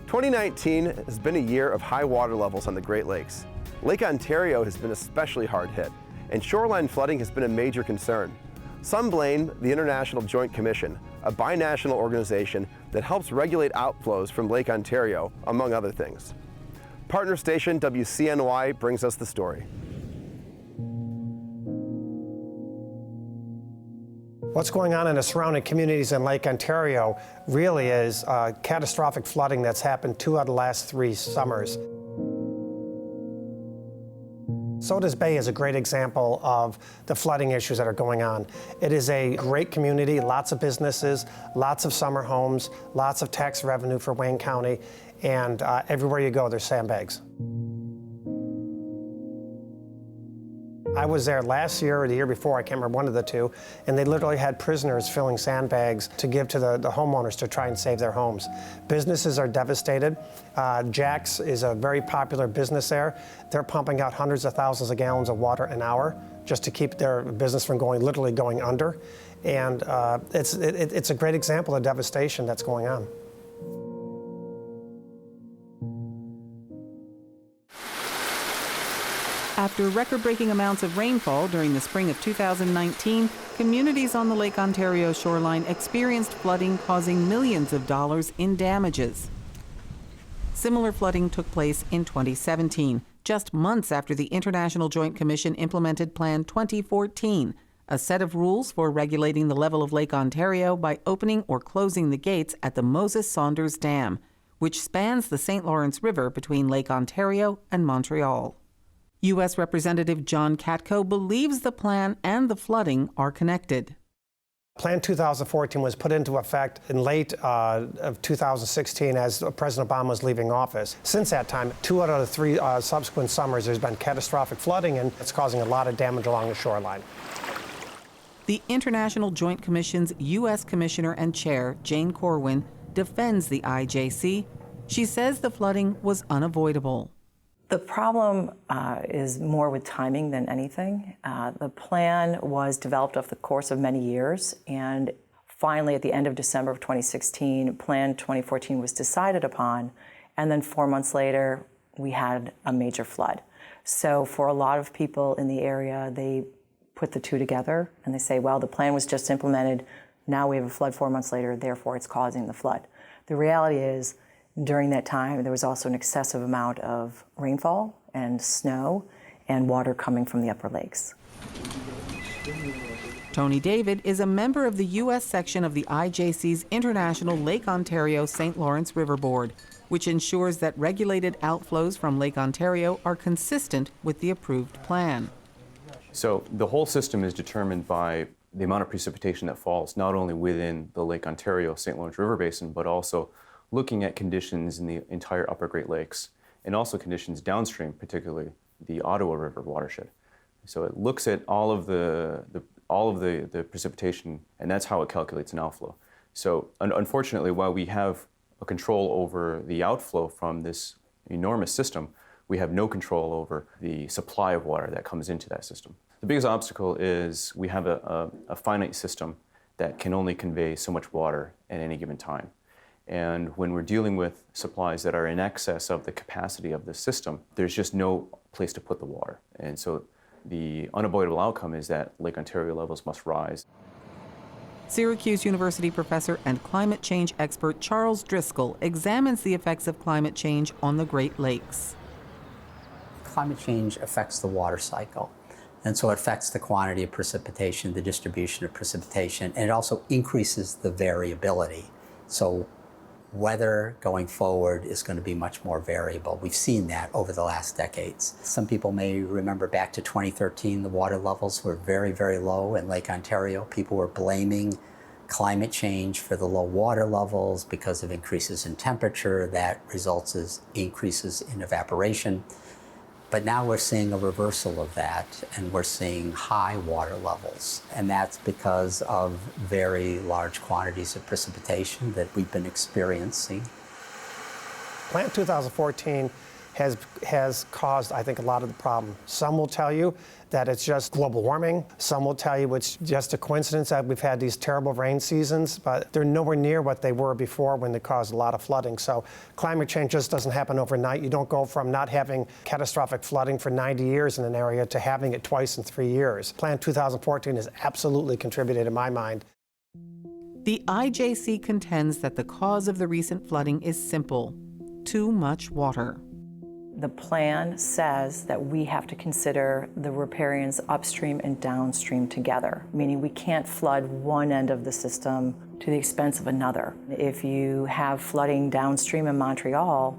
2019 has been a year of high water levels on the Great Lakes. Lake Ontario has been especially hard hit, and shoreline flooding has been a major concern. Some blame the International Joint Commission, a binational organization that helps regulate outflows from Lake Ontario, among other things. Partner station WCNY brings us the story. What's going on in the surrounding communities in Lake Ontario really is catastrophic flooding that's happened 2 out of the last 3 summers. Sodus Bay is a great example of the flooding issues that are going on. It is a great community, lots of businesses, lots of summer homes, lots of tax revenue for Wayne County, and everywhere you go, there's sandbags. I was there last year or the year before, I can't remember, one of the two, and they literally had prisoners filling sandbags to give to the homeowners to try and save their homes. Businesses are devastated. Jack's is a very popular business there. They're pumping out hundreds of thousands of gallons of water an hour just to keep their business from literally going under. And it's a great example of devastation that's going on. After record-breaking amounts of rainfall during the spring of 2019, communities on the Lake Ontario shoreline experienced flooding causing millions of dollars in damages. Similar flooding took place in 2017, just months after the International Joint Commission implemented Plan 2014, a set of rules for regulating the level of Lake Ontario by opening or closing the gates at the Moses Saunders Dam, which spans the St. Lawrence River between Lake Ontario and Montreal. U.S. Representative John Katko believes the plan and the flooding are connected. Plan 2014 was put into effect in late of 2016 as President Obama was leaving office. Since that time, 2 out of the 3 subsequent summers, there's been catastrophic flooding, and it's causing a lot of damage along the shoreline. The International Joint Commission's U.S. Commissioner and Chair, Jane Corwin, defends the IJC. She says the flooding was unavoidable. The problem is more with timing than anything. The plan was developed over the course of many years, and finally at the end of December of 2016, Plan 2014 was decided upon, and then 4 months later, we had a major flood. So for a lot of people in the area, they put the two together, and they say, well, the plan was just implemented, now we have a flood 4 months later, therefore it's causing the flood. The reality is, during that time, there was also an excessive amount of rainfall and snow and water coming from the upper lakes. Tony David is a member of the U.S. section of the IJC's International Lake Ontario St. Lawrence River Board, which ensures that regulated outflows from Lake Ontario are consistent with the approved plan. So the whole system is determined by the amount of precipitation that falls, not only within the Lake Ontario St. Lawrence River Basin, but also looking at conditions in the entire upper Great Lakes and also conditions downstream, particularly the Ottawa River watershed. So it looks at all of the precipitation, and that's how it calculates an outflow. So unfortunately, while we have a control over the outflow from this enormous system, we have no control over the supply of water that comes into that system. The biggest obstacle is we have a finite system that can only convey so much water at any given time. And when we're dealing with supplies that are in excess of the capacity of the system, there's just no place to put the water. And so the unavoidable outcome is that Lake Ontario levels must rise. Syracuse University professor and climate change expert Charles Driscoll examines the effects of climate change on the Great Lakes. Climate change affects the water cycle. And so it affects the quantity of precipitation, the distribution of precipitation, and it also increases the variability. So weather going forward is going to be much more variable. We've seen that over the last decades. Some people may remember back to 2013, the water levels were very, very low in Lake Ontario. People were blaming climate change for the low water levels because of increases in temperature that results in increases in evaporation. But now we're seeing a reversal of that, and we're seeing high water levels. And that's because of very large quantities of precipitation that we've been experiencing. Plan 2014 has caused, I think, a lot of the problem. Some will tell you that it's just global warming. Some will tell you it's just a coincidence that we've had these terrible rain seasons, but they're nowhere near what they were before when they caused a lot of flooding. So climate change just doesn't happen overnight. You don't go from not having catastrophic flooding for 90 years in an area to having it twice in 3 years. Plan 2014 has absolutely contributed in my mind. The IJC contends that the cause of the recent flooding is simple: too much water. The plan says that we have to consider the riparians upstream and downstream together, meaning we can't flood one end of the system to the expense of another. If you have flooding downstream in Montreal,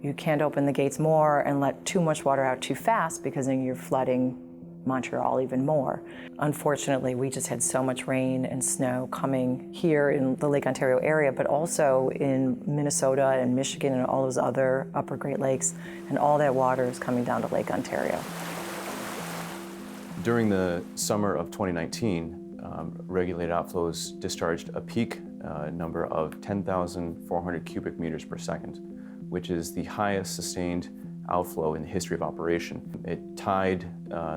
you can't open the gates more and let too much water out too fast, because then you're flooding Montreal even more. Unfortunately, we just had so much rain and snow coming here in the Lake Ontario area, but also in Minnesota and Michigan and all those other upper Great Lakes, and all that water is coming down to Lake Ontario. During the summer of 2019, regulated outflows discharged a peak number of 10,400 cubic meters per second, which is the highest sustained outflow in the history of operation. It tied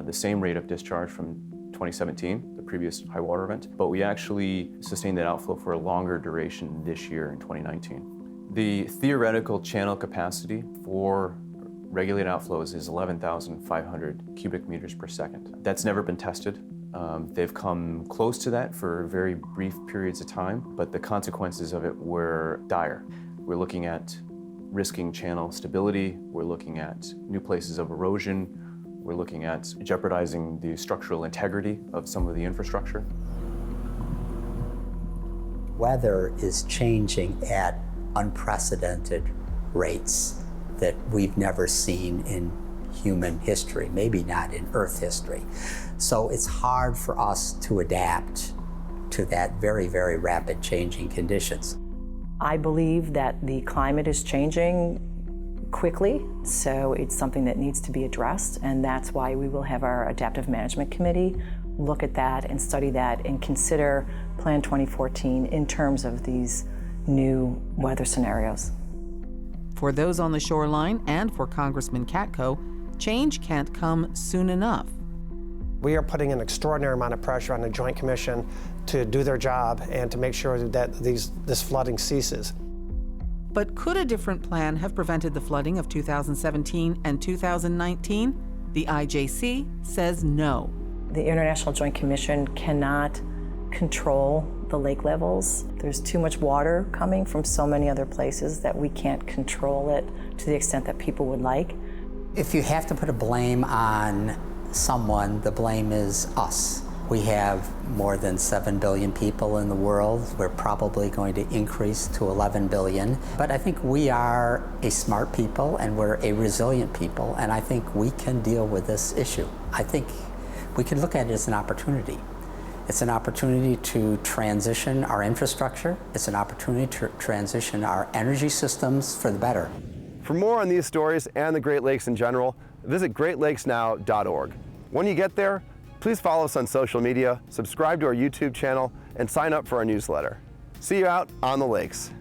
the same rate of discharge from 2017, the previous high water event, but we actually sustained that outflow for a longer duration this year in 2019. The theoretical channel capacity for regulated outflows is 11,500 cubic meters per second. That's never been tested. They've come close to that for very brief periods of time, but the consequences of it were dire. We're looking at risking channel stability, we're looking at new places of erosion, we're looking at jeopardizing the structural integrity of some of the infrastructure. Weather is changing at unprecedented rates that we've never seen in human history, maybe not in Earth history. So it's hard for us to adapt to that very, very rapid changing conditions. I believe that the climate is changing quickly, so it's something that needs to be addressed, and that's why we will have our Adaptive Management Committee look at that and study that and consider Plan 2014 in terms of these new weather scenarios. For those on the shoreline and for Congressman Katko, change can't come soon enough. We are putting an extraordinary amount of pressure on the Joint Commission to do their job and to make sure that this flooding ceases. But could a different plan have prevented the flooding of 2017 and 2019? The IJC says no. The International Joint Commission cannot control the lake levels. There's too much water coming from so many other places that we can't control it to the extent that people would like. If you have to put a blame on someone, the blame is us. We have more than 7 billion people in the world. We're probably going to increase to 11 billion. But I think we are a smart people and we're a resilient people, and I think we can deal with this issue. I think we can look at it as an opportunity. It's an opportunity to transition our infrastructure. It's an opportunity to transition our energy systems for the better. For more on these stories and the Great Lakes in general, visit greatlakesnow.org. When you get there, please follow us on social media, subscribe to our YouTube channel, and sign up for our newsletter. See you out on the lakes.